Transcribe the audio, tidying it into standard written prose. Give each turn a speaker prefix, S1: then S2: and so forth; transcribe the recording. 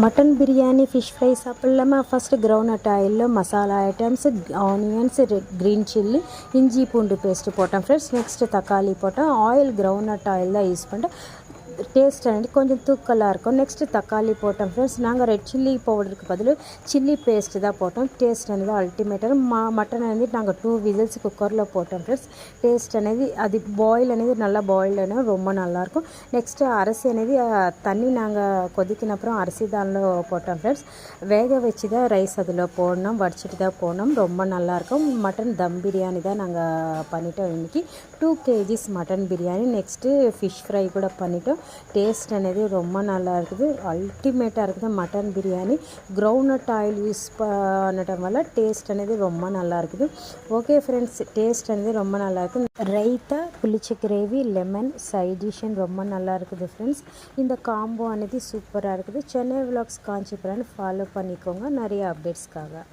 S1: Mutton biryani fish fry சாப்பிட்லாமா? First ground ஆயிலில் masala items onions green chilli இஞ்சி பூண்டு பேஸ்ட்டு போட்டேன் ஃப்ரெண்ட்ஸ். நெக்ஸ்ட்டு தக்காளி போட்டேன். ஆயில் கிரவுண்ட் ஆயில் தான் யூஸ் பண்ணிட்டேன். டேஸ்ட் అనేది கொஞ்சம் தூக்கலாக இருக்கும். நெக்ஸ்ட்டு தக்காளி போட்டோம் ஃப்ரெண்ட்ஸ். நாங்கள் ரெட் சில்லி பவுடருக்கு பதில் சில்லி பேஸ்ட்டு தான் போட்டோம். டேஸ்ட் అనేది అల్టిమేట్. మటన్ అనేది நாங்கள் 2 விசில்ஸ் குக்கரில் போட்டோம் ஃப்ரெண்ட்ஸ். டேஸ்ட் అనేది అది బాయిల్ అనేది நல்லா బాయిల్డ్ అయినా ரொம்ப நல்லாயிருக்கும். நெக்ஸ்ட்டு அரிசி అనేది தண்ணி நாங்கள் கொதிக்கின அப்புறம் அரிசி దానిలో போட்டோம் ஃப்ரெண்ட்ஸ். வேக வச்சு தான் ரைஸ் அதில் போடணும், வடிச்சிட்டு தான் போடணும். ரொம்ப நல்லாயிருக்கும். மட்டன் தம் பிரியாணி தான் நாங்கள் பண்ணிட்டோம் இன்றைக்கி. 2 kgs mutton biryani. Next fish fry கூட பண்ணிட்டோம். టేస్ట్ అనేది ரொம்ப நல்லா இருக்குது. అల్టిమేட்டாக இருக்குது mutton biryani. Groundnut oil use అనటం వల్ల టేస్ట్ అనేది ரொம்ப நல்லா இருக்குது. ஓகே ஃப்ரெண்ட்ஸ், டேஸ்ட் అనేది ரொம்ப நல்லா இருக்குது. ரைத்தா, புளிச்ச கிரேவி, லெமன் சைட் டிஷ் ரொம்ப நல்லா இருக்குது ஃப்ரெண்ட்ஸ். இந்த காம்போ అనేది சூப்பராக இருக்குது. சென்னை விலாக்ஸ் காஞ்சிபுரம் ஃபாலோ பண்ணிக்கோங்க நிறைய அப்டேட்ஸ்க்காக.